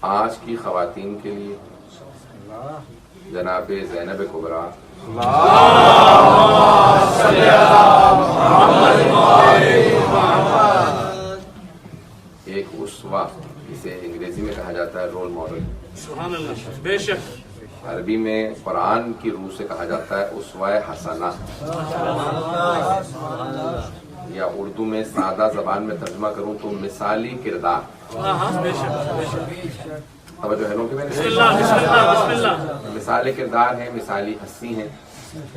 آج کی خواتین کے لیے جناب زینب کبریٰ ایک اسوہ، جسے انگریزی میں کہا جاتا ہے رول ماڈل، سبحان اللہ، بے شک عربی میں قرآن کی روح سے کہا جاتا ہے اسوہ حسنہ، یا اردو میں سادہ زبان میں ترجمہ کروں تو مثالی کردار۔ بے شک بے شک، توجہ ہے لوگوں کی؟ بسم اللہ بسم اللہ بسم اللہ۔ مثالی کردار ہیں، مثالی ہستی ہیں۔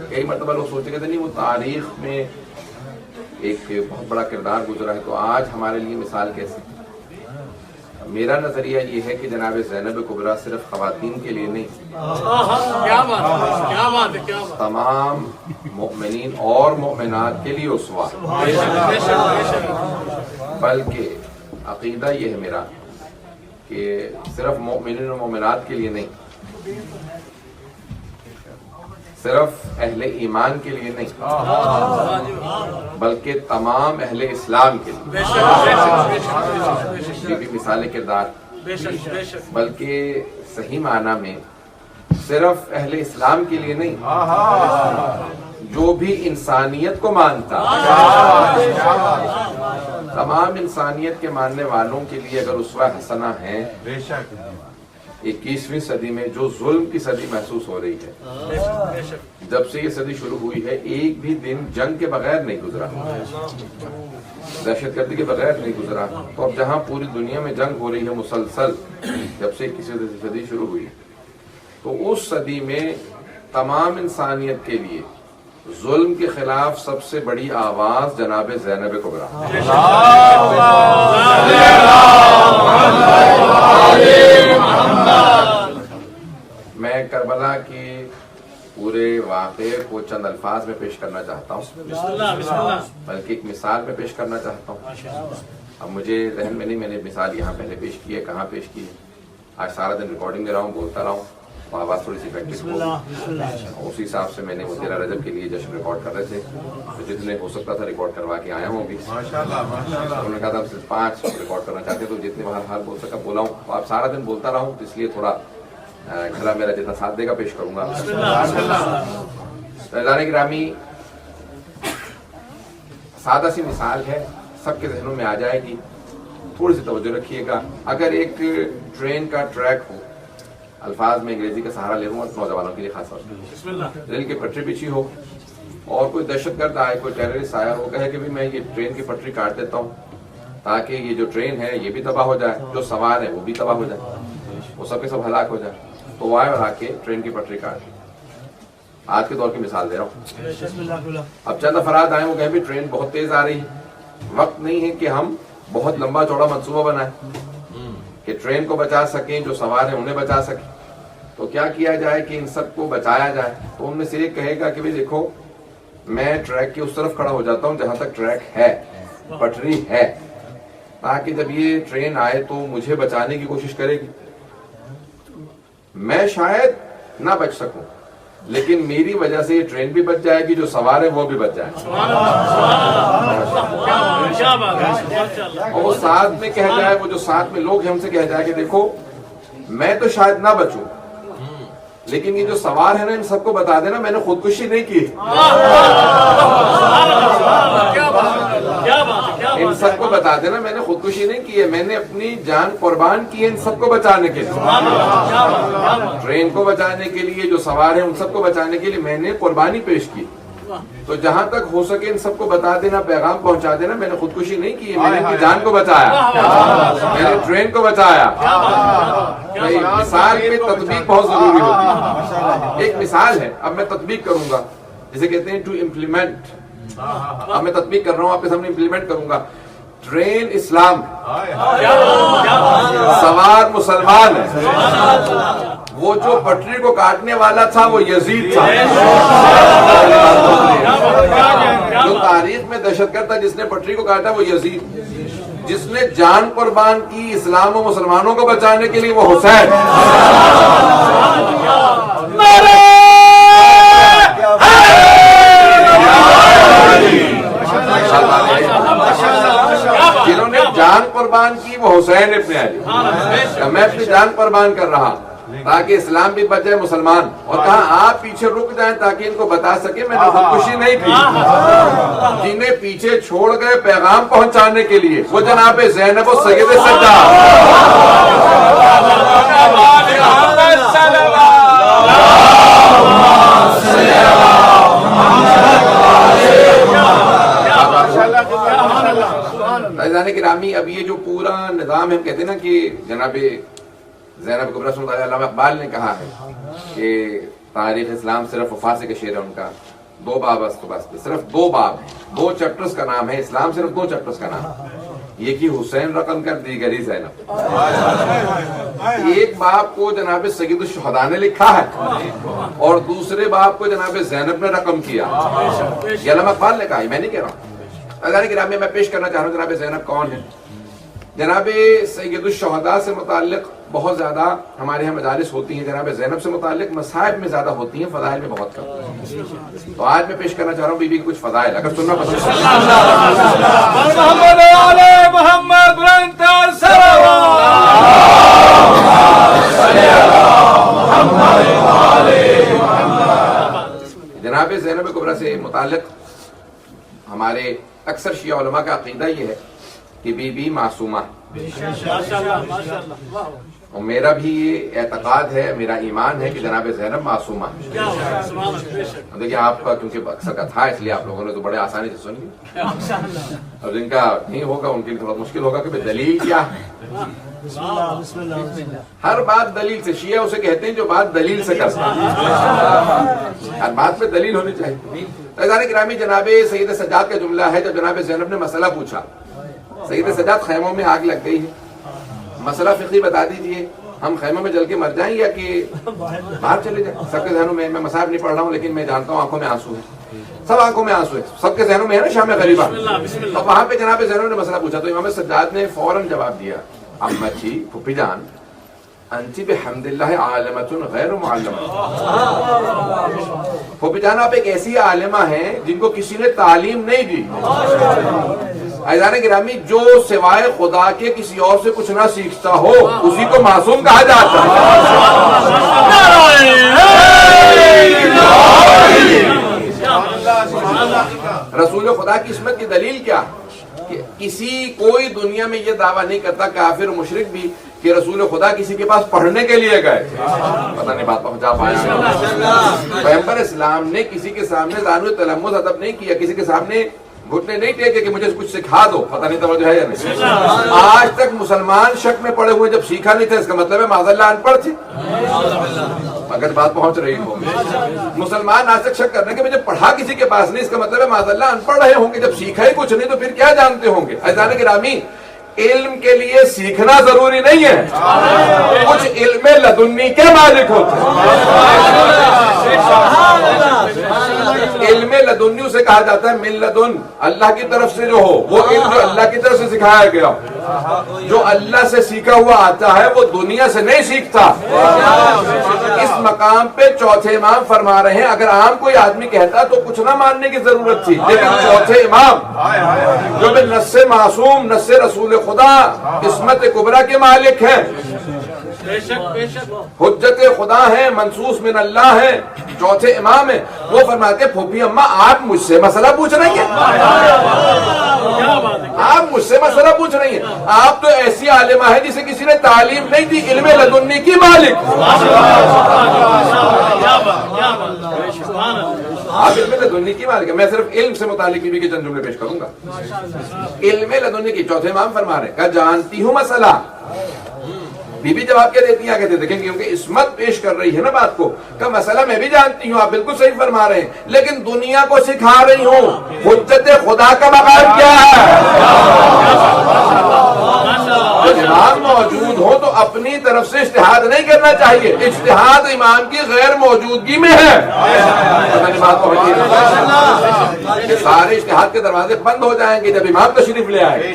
کئی مرتبہ لوگ سوچتے کہتے نہیں وہ تاریخ میں ایک بہت بڑا کردار گزرا ہے تو آج ہمارے لیے مثال کیسے؟ میرا نظریہ یہ ہے کہ جناب زینب کبریٰ صرف خواتین کے لیے نہیں، کیا بات ہے، کیا بات ہے، کیا بات، تمام مؤمنین اور مؤمنات کے لیے اسوہ، بے شک بے شک بے شک، بلکہ عقیدہ یہ ہے میرا کہ صرف مؤمنین اور مؤمنات کے لیے نہیں، صرف اہل ایمان کے لیے نہیں، بلکہ تمام اہل اسلام کے لیے، بے شک بے شک بے شک بے شک یہ بھی مثال کردار، بے شک بے شک، بلکہ صحیح معنی میں صرف اہل اسلام کے لیے نہیں، جو بھی انسانیت کو مانتا، تمام انسانیت کے ماننے والوں کے لیے اگر اسوہ حسنہ ہیں۔ 21ویں صدی میں جو ظلم کی صدی محسوس ہو رہی ہے، بے شک بے شک، جب سے یہ صدی شروع ہوئی ہے ایک بھی دن جنگ کے بغیر نہیں گزرا، دہشت گردی کے بغیر نہیں گزرا، تو اب جہاں پوری دنیا میں جنگ ہو رہی ہے مسلسل، جب سے 21ویں صدی شروع ہوئی، تو اس صدی میں تمام انسانیت کے لیے ظلم کے خلاف سب سے بڑی آواز جناب زینب کبریٰ۔ میں کربلا کے پورے واقعے کو چند الفاظ میں پیش کرنا چاہتا ہوں، بسم اللہ بسم اللہ، بلکہ ایک مثال میں پیش کرنا چاہتا ہوں۔ اب مجھے ذہن میں نہیں، میں نے مثال یہاں پہلے پیش کی ہے، کہاں پیش کی ہے، آج سارا دن ریکارڈنگ دے رہا ہوں، بولتا رہا ہوں، آواز تھوڑی سی پریکٹس ہو، اسی حساب سے میں نے وہ 13 رجب کے لیے جشن ریکارڈ کر رہے تھے، تو جتنے ہو سکتا تھا ریکارڈ کروا کے آیا ہوں ابھی، انہوں نے کہا تھا صرف 5 ریکارڈ کرنا چاہتے تو جتنے بہرحال بول سکا بولا ہوں، آپ سارا دن بولتا رہا ہوں، اس لیے تھوڑا گھر میرا جتنا ساتھ دے گا پیش کروں گا۔ عزیزان گرامی، سادہ سی مثال ہے، سب کے ذہنوں میں آ جائے گی، تھوڑی سی توجہ رکھیے گا۔ اگر ایک ٹرین کا ٹریک ہو، الفاظ میں انگریزی کا سہارا لے لوں گا نوجوانوں کے لیے خاص طور پر، ریل کی پٹری بچھی ہو اور کوئی دہشت گرد آئے، کوئی ٹیررسٹ آیا، وہ کہے کہ میں یہ ٹرین کی پٹری کاٹ دیتا ہوں تاکہ یہ جو ٹرین ہے یہ بھی تباہ ہو جائے، جو سوار ہے وہ بھی تباہ ہو جائے، وہ سب کے سب ہلاک ہو جائے، تو وہ آئے اور آ کے ٹرین کی پٹری کاٹ دی۔ آج کے دور کی مثال دے رہا ہوں۔ اب چند افراد آئے، وہ کہیں بھی ٹرین بہت تیز آ رہی ہے، وقت نہیں ہے کہ ہم بہت لمبا چوڑا منصوبہ بنائیں کہ ٹرین کو بچا سکیں، جو سوار ہیں انہیں بچا سکیں، تو کیا کیا جائے کہ ان سب کو بچایا جائے؟ تو ان میں سے ایک کہے گا کہ بھئی دیکھو، میں ٹریک کے اس طرف کھڑا ہو جاتا ہوں جہاں تک ٹریک ہے، پٹری ہے، تاکہ جب یہ ٹرین آئے تو مجھے بچانے کی کوشش کرے گی، میں شاید نہ بچ سکوں لیکن میری وجہ سے یہ ٹرین بھی بچ جائے گی، جو سوار ہے وہ بھی بچ جائے گا، اور وہ ساتھ میں کہہ جائے، وہ جو ساتھ میں لوگ ہیں ان سے کہہ جائے کہ دیکھو میں تو شاید نہ بچوں لیکن یہ جو سوار ہے نا ان سب کو بتا دینا میں نے خودکشی نہیں کی، ان سب کو بتا دینا میں نے خودکشی نہیں کی ہے، میں نے اپنی جان قربان کی ہے ان سب کو بچانے کے لیے، ٹرین کو بچانے کے لیے، جو سوار ہیں ان سب کو بچانے کے لیے میں نے قربانی پیش کی، تو جہاں تک ہو سکے ان سب کو بتا دینا، پیغام پہنچا دینا میں نے خودکشی نہیں کی ہے، میں نے ان کی جان کو بچایا، میں نے ٹرین کو بچایا۔ مثال میں تطبیق بہت ضروری ہوتی ہے، ایک مثال ہے، اب میں تطبیق کروں گا، جسے کہتے ہیں ٹو امپلیمنٹ، اب میں تطبیق کر رہا ہوں، آپ کے سامنے امپلیمنٹ کروں گا۔ ٹرین اسلام، سوار مسلمان ہے، وہ جو پٹری کو کاٹنے والا تھا وہ یزید تھا، جو تاریخ میں دہشت گرد تھا جس نے پٹری کو کاٹا وہ یزید، جس نے جان قربان کی اسلام و مسلمانوں کو بچانے کے لیے وہ حسین، جنہوں نے جان جان قربان کی وہ حسین ابن علی، میں اپنی جان قربان کر رہا تاکہ اسلام بھی بچ جائے مسلمان، اور کہا آپ پیچھے رک جائیں تاکہ ان کو بتا سکے میں نے خودکشی نہیں کی۔ جنہیں پیچھے چھوڑ گئے پیغام پہنچانے کے لیے وہ جناب زینب و سید سجاد۔ عزیزان گرامی، اب یہ جو پورا نظام ہم کہتے ہیں نا کہ جناب زینب کبریٰ صلی اللہ علیہ علامہ اقبال نے کہا ہے کہ تاریخ اسلام صرف وفاسی کا شعر ہے ان کا، 2 باب بس صرف 2 باب ہیں، 2 چیپٹرز کا نام ہے اسلام، صرف 2 چیپٹرز کا نام ہے، یہ کہ حسین رقم کر دیگری زینب۔ ایک باب کو جناب سید الشہداء نے لکھا ہے اور دوسرے باب کو جناب زینب نے رقم کیا، یہ علامہ اقبال نے کہا ہے، میں نہیں کہہ رہا ہوں۔ عزیزان گرامی، میں پیش کرنا چاہ رہا ہوں جناب زینب کون ہے۔ جناب سید الشہداء سے متعلق بہت زیادہ ہمارے یہاں مجالس ہوتی ہیں، جناب زینب سے متعلق مصائب میں زیادہ ہوتی ہیں، فضائل میں بہت کم۔ تو آج میں پیش کرنا چاہ رہا ہوں بی بی کی کچھ فضائل، اگر سننا پسند جناب زینب کبریٰ سے متعلق ہمارے اکثر شیعہ علماء کا عقیدہ یہ ہے کہ بی بی معصومہ، اور میرا بھی یہ اعتقاد ہے، میرا ایمان ہے کہ جناب زینب معصومہ ہے۔ دیکھیں آپ کا کیونکہ اکثر کا تھا اس لیے آپ لوگوں نے تو بڑے آسانی سے سن لی، اور جن کا نہیں ہوگا ان کے لیے تھوڑا مشکل ہوگا کہ دلیل کیا ہے۔ ہر بات دلیل سے، شیعہ اسے کہتے ہیں جو بات دلیل سے کرتا ہے، ہر بات پہ دلیل ہونی چاہیے۔ عزیزان گرامی، جناب سید سجاد کا جملہ ہے، جب جناب زینب نے مسئلہ پوچھا، سید سجاد خیموں میں آگ لگ گئی ہے، مسئلہ فقہی بتا دیجئے، ہم خیموں میں جل کے مر جائیں یا کہ باہر چلے جائیں؟ سب کے ذہنوں میں مصائب نہیں پڑھ رہا ہوں لیکن میں جانتا ہوں آنکھوں میں آنسو ہے، سب آنکھوں میں آنسو ہے، سب کے ذہنوں میں ہے نا شام غریبہ۔ اور وہاں پہ جناب زینب نے مسئلہ پوچھا تو امام سجاد نے فوراً جواب دیا، امتی پھپھی جان انتی بحمد اللہ عالمۃ غیر معلمہ، پھپھی جان آپ ایک ایسی عالمہ ہیں جن کو کسی نے تعلیم نہیں دی۔ عزیزان گرامی، جو سوائے خدا کے کسی اور سے کچھ نہ سیکھتا ہو اسی کو معصوم کہا جاتا ہے۔ رسول خدا کی عصمت کی دلیل کیا؟ کہ کوئی دنیا میں یہ دعویٰ نہیں کرتا، کافر و مشرک بھی، کہ رسول خدا کسی کے پاس پڑھنے کے لیے گئے، پتہ نہیں بات پہنچا پایا۔ پیغمبر اسلام نے کسی کے سامنے زانو تلمذ ادب نہیں کیا، کسی کے سامنے گھٹنے نہیں ٹیکے کہ مجھے کچھ سکھا دو، پتہ نہیں توجہ ہے یا نہیں۔ آج تک مسلمان شک میں پڑے ہوئے، جب سیکھا نہیں تھا اس کا مطلب ہے معاذ اللہ ان پڑھ تھے، اگر بات پہنچ رہی ہو۔ مسلمان آج تک شک کرنے کہ مجھے پڑھا کسی کے پاس نہیں، اس کا مطلب ہے معاذ اللہ ان پڑھ رہے ہوں گے، جب سیکھا ہی کچھ نہیں تو پھر کیا جانتے ہوں گے۔ عزیزان گرامی، علم کے لیے سیکھنا ضروری نہیں ہے، کچھ علم لدنی کے مالک ہوتے ہیں۔ علم لدنی اسے کہا جاتا ہے من لدن، اللہ کی طرف سے جو ہو، وہ علم جو اللہ کی طرف سے سکھایا گیا، جو اللہ سے سیکھا ہوا آتا ہے وہ دنیا سے نہیں سیکھتا۔ اس مقام پہ چوتھے امام فرما رہے ہیں، اگر عام کوئی آدمی کہتا تو کچھ نہ ماننے کی ضرورت تھی، لیکن چوتھے امام جو نص معصوم، نص رسول خدا، عصمت کبریٰ کے مالک ہیں، حجت خدا ہیں، منصوص من اللہ ہیں، چوتھے امام ہیں، وہ فرماتے ہیں پھوپھی اماں آپ مجھ سے مسئلہ پوچھ رہی ہیں، آپ مجھ سے مسئلہ پوچھ رہی ہیں، آپ تو ایسی عالمہ ہے جسے کسی نے تعلیم نہیں دی، علم لدنی کی مالک، آپ علم لدنی کی مالک ہے۔ میں صرف علم سے متعلق بی بی کے چند جملے پیش کروں گا۔ علم لدنی کی چوتھے امام فرما رہے ہیں کہ جانتی ہوں مسئلہ، بی بی جواب کیا دیتی ہیں آگے دیکھیں گے، کیونکہ عصمت پیش کر رہی ہے نا بات کو، کہ مسئلہ میں بھی جانتی ہوں، آپ بالکل صحیح فرما رہے ہیں، لیکن دنیا کو سکھا رہی ہوں حجت خدا کا مقام کیا ہے۔ جب امام موجود ہو تو اپنی طرف سے اجتہاد نہیں کرنا چاہیے، اجتہاد امام کی غیر موجودگی میں ہے۔ سارے اجتہاد کے دروازے بند ہو جائیں گے جب امام تشریف لے آئے۔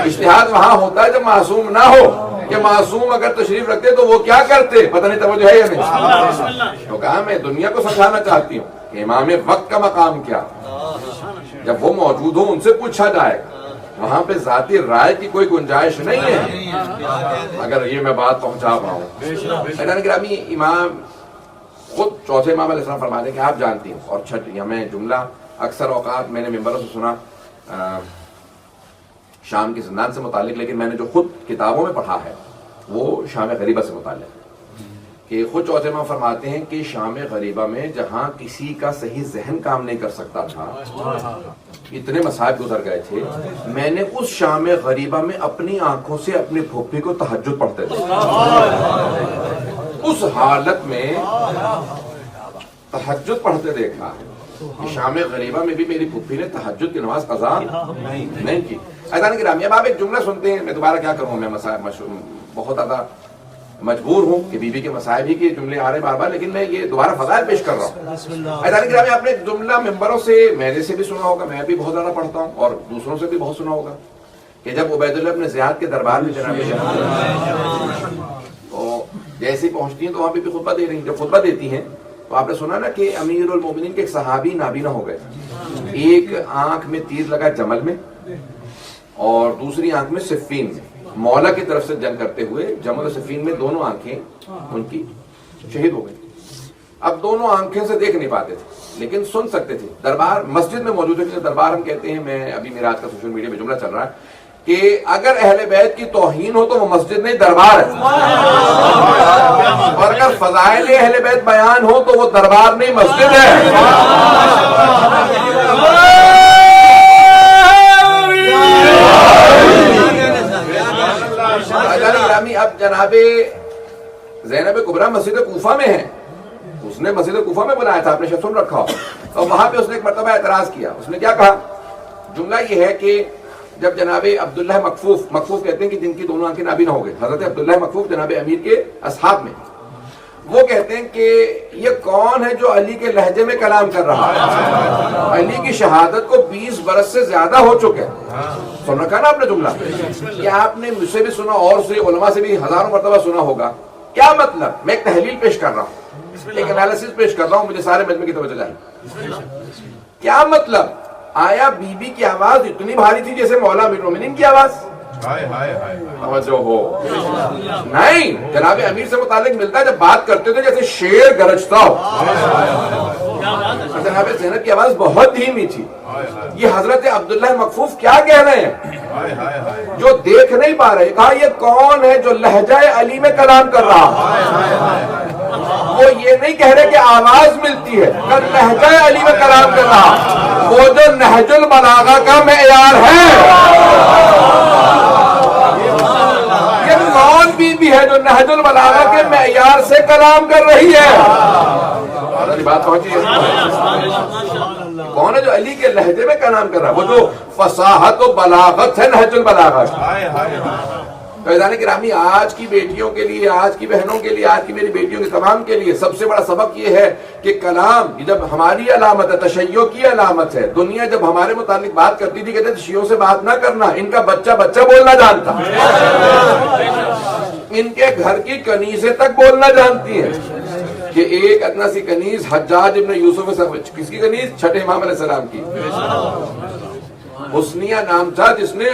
اجتہاد وہاں ہوتا ہے جب معصوم نہ ہو، کہ معصوم اگر تشریف رکھتے تو وہ کیا کرتے، پتہ نہیں توجہ ہے یا نہیں۔ تو کہا میں دنیا کو سمجھانا چاہتی ہوں کہ امام وقت کا مقام کیا، جب وہ موجود ہو ان سے پوچھا جائے گا، وہاں پہ ذاتی رائے کی کوئی گنجائش نہیں ہے، اگر یہ میں بات پہنچا پاؤں۔ میدان گرامی، امام خود چوتھے امام علیہ السلام فرماتے ہیں کہ آپ جانتی ہیں، اور چھٹی ہمیں جملہ اکثر اوقات میں نے ممبروں سے سنا شام کی زندان سے متعلق، لیکن میں نے جو خود کتابوں میں پڑھا ہے وہ شام غریبہ سے متعلق ہے، کہ خود چوتھے امام فرماتے ہیں کہ شام غریبہ میں جہاں کسی کا صحیح ذہن کام نہیں کر سکتا تھا، اتنے مصائب گزر گئے تھے، میں نے اس شام غریبہ میں اپنی آنکھوں سے اپنی پھوپھی کو تہجد پڑھتے تھے، اس حالت میں تہجد پڑھتے دیکھا ہے۔ شام غریبہ میں بھی میری پھوپھی نے تہجد کی نماز قضا نہیں کی۔ عزیزان گرامی، اب آپ ایک جملہ سنتے ہیں، میں دوبارہ کیا کروں، میں بہت زیادہ مجبور ہوں کہ بی بی کے مسائب ہی کے جملے آ رہے بار بار، لیکن میں یہ دوبارہ فضائل پیش کر رہا ہوں۔ عزیزان گرامی، آپ نے ایک جملہ ممبروں سے، میرے سے بھی سنا ہوگا، میں بھی بہت زیادہ پڑھتا ہوں اور دوسروں سے بھی بہت سنا ہوگا، کہ جب عبید اللہ ابن زیاد کے دربار میں جناب تو جیسے پہنچتی ہیں تو وہاں پہ بھی خطبہ دے رہی ہیں، جب خطبہ دیتی ہیں تو آپ نے سنا نا کہ امیر المومنین کے ایک صحابی نابینا ہو گئے، ایک آنکھ میں تیر لگا جمل میں اور دوسری آنکھ میں صفین میں، مولا کی طرف سے جنگ کرتے ہوئے جمل و صفین میں دونوں آنکھیں ان کی شہید ہو گئی۔ اب دونوں آنکھیں سے دیکھ نہیں پاتے تھے لیکن سن سکتے تھے، دربار مسجد میں موجود ہے، دربار ہم کہتے ہیں، میں ابھی میرا آج کا سوشل میڈیا میں جملہ چل رہا ہے کہ اگر اہل بیت کی توہین ہو تو وہ مسجد نہیں دربار ہے، اور اگر فضائل اہل بیت بیان ہو تو وہ دربار نہیں مسجد ہے۔ اب جناب زینب کبریٰ مسجد کوفہ میں ہے، اس نے مسجد کوفہ میں بنایا تھا، آپ نے شاید سن رکھا، اور وہاں پہ اس نے ایک مرتبہ اعتراض کیا، اس نے کیا کہا، جملہ یہ ہے کہ جب جناب عبداللہ مکفوف کہتے ہیں کہ جن کی دونوں آنکھیں نابینا ہو گئے، حضرت عبداللہ مکفوف جناب امیر کے اصحاب میں، وہ کہتے ہیں کہ یہ کون ہے جو علی کے لہجے میں کلام کر رہا ہے؟ علی کی شہادت کو 20 برس سے زیادہ ہو چکے ہیں۔ سن رکھا نا آپ نے جملہ، یہ آپ نے مجھ سے بھی سنا اور دوسرے علماء سے بھی ہزاروں مرتبہ سنا ہوگا۔ کیا مطلب؟ میں ایک تحلیل پیش کر رہا ہوں، ایک انالیسس پیش کر رہا ہوں، مجھے سارے مجمع کی توجہ چاہیے۔ کیا مطلب؟ آیا بی بی کی آواز اتنی بھاری تھی جیسے مولا امیر المومنین کی آواز؟ توجہ ہو، نہیں، جناب امیر سے متعلق ملتا ہے جب بات کرتے تھے جیسے شیر گرجتا ہو، جناب زینب کی آواز بہت دھیمی تھی۔ یہ حضرت عبداللہ مکفوف کیا کہہ رہے ہیں جو دیکھ نہیں پا رہے؟ کہا یہ کون ہے جو لہجہ علی میں کلام کر رہا؟ وہ یہ نہیں کہہ رہے کہ آواز ملتی ہے، لہجہ علی میں کلام کر رہا، وہ جو نہج البلاغہ کا معیار ہے، یہ کون بی بی ہے جو نہج البلاغہ کے معیار سے کلام کر رہی ہے؟ بات پہنچی ہے، کون ہے جو علی کے لہجے میں کلام کر رہا ہے؟ وہ جو فصاحت و بلاغت ہے نہج البلاغہ۔ عزیزان گرامی، آج کی بیٹیوں کے لیے، آج کی بہنوں کے لیے، آج کی میری بیٹیوں کے تمام کے لیے سب سے بڑا سبق یہ ہے کہ کلام جب ہماری علامت ہے، تشیع کی علامت ہے۔ دنیا جب ہمارے متعلق بات کرتی تھی کہتے تھے شیعوں سے بات نہ کرنا، ان کا بچہ بولنا جانتا، ان کے گھر کی کنیزیں تک بولنا جانتی ہیں، کہ ایک ادنا سی کنیز حجاج ابن یوسف، کس کی کنیز؟ چھٹے امام علیہ السلام کی، حسنیہ نام تھا جس نے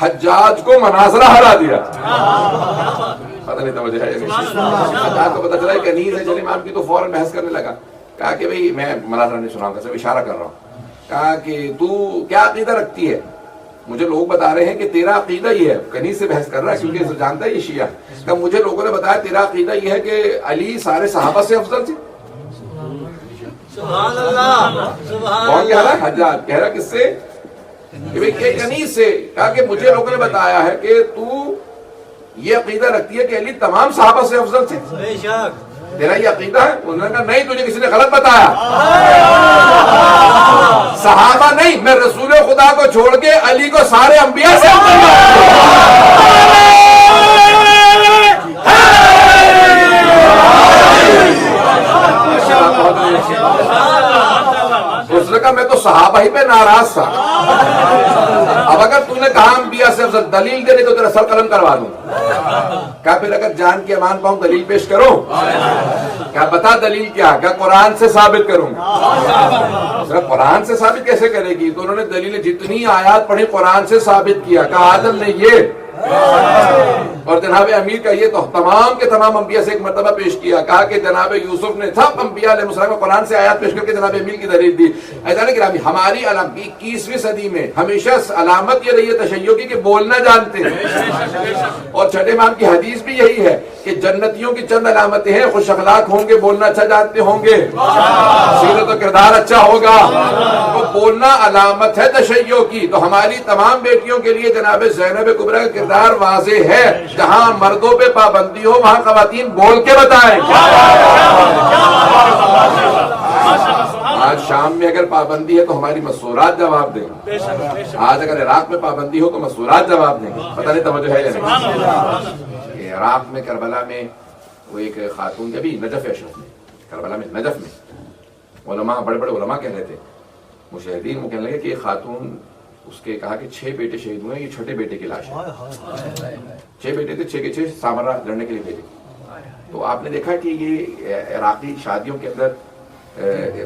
حجاج کو مناظرہ ہرا دیا۔ پتہ نہیں توجہ ہے، حجاج کو پتہ چلا کنیز ہے چلے امام کی، تو فوراً بحث کرنے لگا، کہا کہ بھئی میں مناظرہ نہیں سناؤں گا، صرف اشارہ کر رہا ہوں۔ کہا کہ تو کیا عقیدہ رکھتی ہے؟ مجھے لوگ بتا رہے ہیں کہ تیرا عقیدہ یہ ہے، کنیز سے بحث کر رہا ہے کیونکہ جانتا ہے یہ شیعہ ہے۔ کہ مجھے لوگوں نے بتایا تیرا عقیدہ یہ ہے کہ علی سارے صحابہ سے افضل تھے۔ سبحان اللہ، کون کہہ رہا ہے؟ حجاج کہہ رہا کس سے؟ کہ بھئی کنیز سے۔ کہا کہ مجھے لوگوں نے بتایا ہے کہ تو یہ عقیدہ رکھتی ہے کہ علی تمام صحابہ سے افضل تھے، تیرا یہ عقیدہ ہے؟ انہوں نے کہا نہیں، تجھے کسی نے غلط بتایا، صحابہ نہیں، میں رسول خدا کو چھوڑ کے علی کو سارے انبیاء سے افضل اس نے کہا میں تو صحابہ ہی پہ ناراض تھا، اب اگر تو نے کہا انبیاء سے افضل، دلیل دے نہیں تو تیرا سر قلم کروا دوں۔ کہا پھر اگر جان کی امان پاؤں دلیل پیش کروں؟ کہا بتا دلیل کیا؟ کہا قرآن سے ثابت کروں گا۔ صرف قرآن سے ثابت کیسے کرے گی؟ تو انہوں نے دلیل جتنی آیات پڑھی قرآن سے ثابت کیا۔ کہا آدم نے یہ اور جناب امیر کا یہ، تو تمام کے تمام انبیاء سے ایک مرتبہ پیش کیا۔ کہا کہ جناب یوسف نے سب انبیاء علیہ السلام کو قرآن سے آیات پیش کر کے جناب امیر کی دلیل دی۔ ایسا گرامی ہماری 21ویں صدی میں ہمیشہ علامت یہ رہی ہے تشیع کی کہ بولنا جانتے ہیں، اور چھٹے امام کی حدیث بھی یہی ہے کہ جنتیوں کی چند علامتیں ہیں، خوش اخلاق ہوں گے، بولنا اچھا جانتے ہوں گے، سیرت و کردار اچھا ہوگا، تو بولنا علامت ہے تشیع کی۔ تو ہماری تمام بیٹیوں کے لیے جناب زینب کبریٰ کا کردار واضح ہے، جہاں مردوں پہ پابندی ہو وہاں خواتین بول کے بتائیں۔ آج شام میں اگر پابندی ہے تو ہماری مسورات جواب دیں گے، آج اگر عراق میں پابندی ہو تو مسورات جواب دیں گے۔ پتہ نہیں توجہ ہے یا نہیں؟ عراق میں کربلا میں وہ ایک خاتون، ابھی نجف اشرف میں، کربلا میں نجف میں علماء، بڑے بڑے علماء کہہ رہے تھے، مشاہدین وہ کہنے لگے کہ یہ خاتون، اس کے کہا کہ 6 بیٹے شہید ہوئے، یہ چھوٹے بیٹے کی لاش ہے۔ 6 بیٹے تھے، 6 کے 6 سامرا لڑنے کے لیے بھیجے۔ تو آپ نے دیکھا کہ یہ عراقی شادیوں کے اندر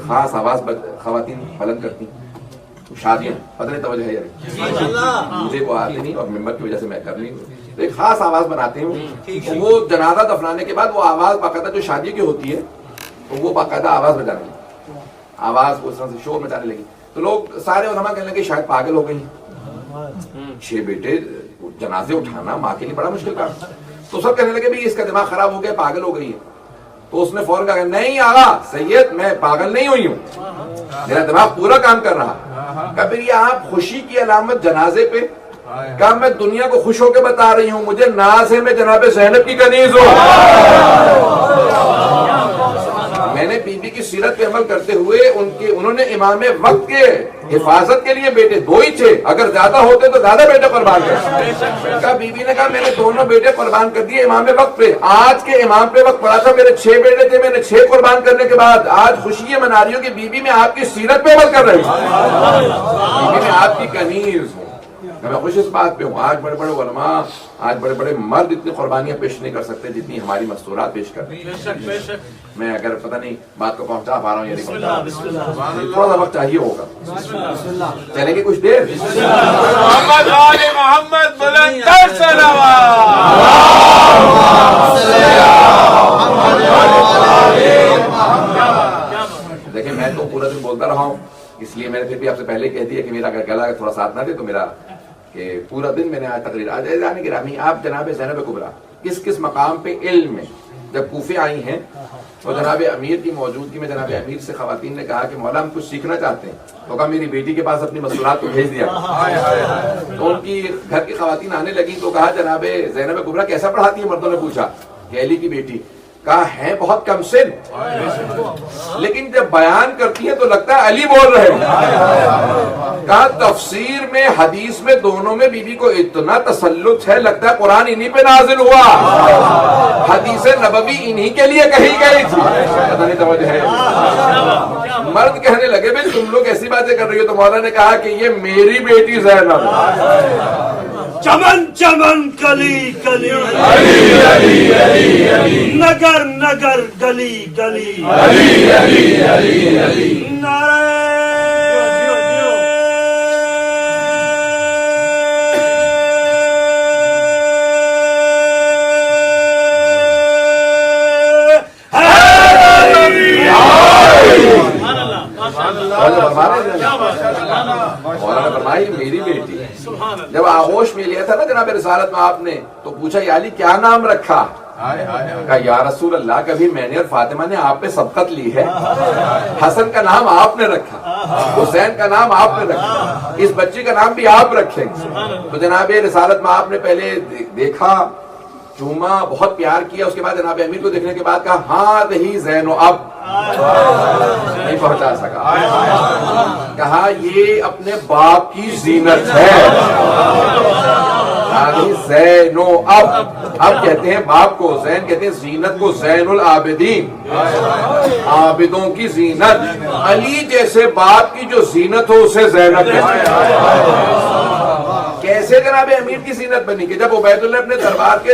خاص آواز خواتین بلند کرتی، شادیاں، پتہ نہیں توجہ ہے یا نہیں؟ مجھے وہ آتی نہیں اور ممبر کی وجہ سے میں کر نہیں ہوں، ایک خاص آواز بناتے ہیں، وہ جنازہ دفنانے کے بعد وہ آواز باقاعدہ جو شادی کی ہوتی ہے تو وہ باقاعدہ آواز بجانے لگی، آواز اس طرح سے شور مچانے لگی۔ تو لوگ سارے علماء کہنے لگے شاید پاگل ہو گئی، 6 بیٹے جنازے اٹھانا ماں کے لیے بڑا مشکل کام۔ تو سب کہنے لگے بھئی اس کا دماغ خراب ہو گیا، پاگل ہو گئی ہے۔ تو اس نے فوراً کہا نہیں آغا سید، میں پاگل نہیں ہوئی ہوں، میرا دماغ پورا کام کر رہا۔ کہا پھر یہ آپ خوشی کی علامت جنازے پہ؟ کہا میں دنیا کو خوش ہو کے بتا رہی ہوں، مجھے ناز ہے میں جناب زینب کی کنیز ہوں۔ میں نے بی بی کی سیرت پہ عمل کرتے ہوئے انہوں نے امام وقت کے حفاظت کے لیے بیٹے 2 ہی تھے، اگر زیادہ ہوتے تو زیادہ بیٹے قربان کر۔ کہا بی بی نے کہا میں نے دونوں بیٹے قربان کر دیے امام وقت پہ، آج کے امام پہ وقت پڑا تھا، میرے 6 بیٹے تھے، میں نے 6 قربان کرنے کے بعد آج خوشی یہ منا رہی ہوں کہ بی بی میں آپ کی سیرت پہ عمل کر رہی ہوں، بی بی میں آپ کی کنیز ہوں۔ میں خوش اس بات پہ ہوں، آج بڑے بڑے علماء، آج بڑے بڑے مرد اتنی قربانیاں پیش نہیں کر سکتے جتنی ہماری مستورات پیش کر رہی ہیں۔ میں اگر پتہ نہیں بات کو پہنچا پا رہا ہوں یا نہیں پہنچا رہا ہوں، تھوڑا سا وقت چاہیے ہوگا، چلیں گے کچھ دیر۔ محمد آل محمد بلندر صلوات۔ دیکھیں میں تو پورا دن بولتا رہا ہوں، اس لیے میں نے پھر بھی آپ سے پہلے کہہ دیا کہ میرا اگر گلا تھوڑا ساتھ نہ دے تو میرا کہ پورا دن میں نے آج تقریر آج جانے گرامی آپ جناب زینب کبریٰ کس کس مقام پہ علم میں جب کوفے آئی ہیں تو جناب امیر کی موجودگی میں جناب امیر سے خواتین نے کہا کہ مولا ہم کچھ سیکھنا چاہتے ہیں، تو کہا میری بیٹی کے پاس اپنی مسئولات کو بھیج دیا۔ تو ان کی گھر کی خواتین آنے لگی تو کہا جناب زینب کبریٰ کیسا پڑھاتی ہے؟ مردوں نے پوچھا کہ علی کی بیٹی۔ کہا ہے بہت کم سن، لیکن جب بیان کرتی ہیں تو لگتا ہے علی بول رہے ہیں۔ کہا تفسیر میں حدیث میں دونوں میں بی بی کو اتنا تسلط ہے، لگتا ہے قرآن انہی پہ نازل ہوا، حدیث نبوی انہی کے لیے کہی گئی تھی۔ پتہ نہیں توجہ ہے؟ مرد کہنے لگے بھئی تم لوگ ایسی باتیں کر رہی ہو، تو مولا نے کہا کہ یہ میری بیٹی زینب، چمن چمن کلی کلی علی علی علی علی نگر نگر گلی گلی علی علی علی علی نعرہ میری بیٹی جب آغوش میں لیا تھا نا جناب رسالت میں آپ نے تو پوچھا یا علی کیا نام رکھا؟ کہا یا رسول اللہ کبھی میں نے اور فاطمہ نے آپ پہ سبقت لی ہے، حسن کا نام آپ نے رکھا، حسین کا نام آپ نے رکھا، اس بچی کا نام بھی آپ رکھیں گے۔ تو جناب رسالت میں آپ نے پہلے دیکھا، چوما، بہت پیار کیا، اس کے بعد جناب امیر کو دیکھنے کے بعد کہا ہاں دہی زینو، اب نہیں پہنچا سکا، کہا یہ اپنے باپ کی زینت ہے، زینو اب کہتے ہیں باپ کو، زین کہتے ہیں زینت کو، زین العابدین، عابدوں کی زینت، علی جیسے باپ کی جو زینت ہو اسے زینب کہتے ہیں۔ کیسے جناب امیر کی زینت بنی کہ جب عبید اللہ اپنے دربار کے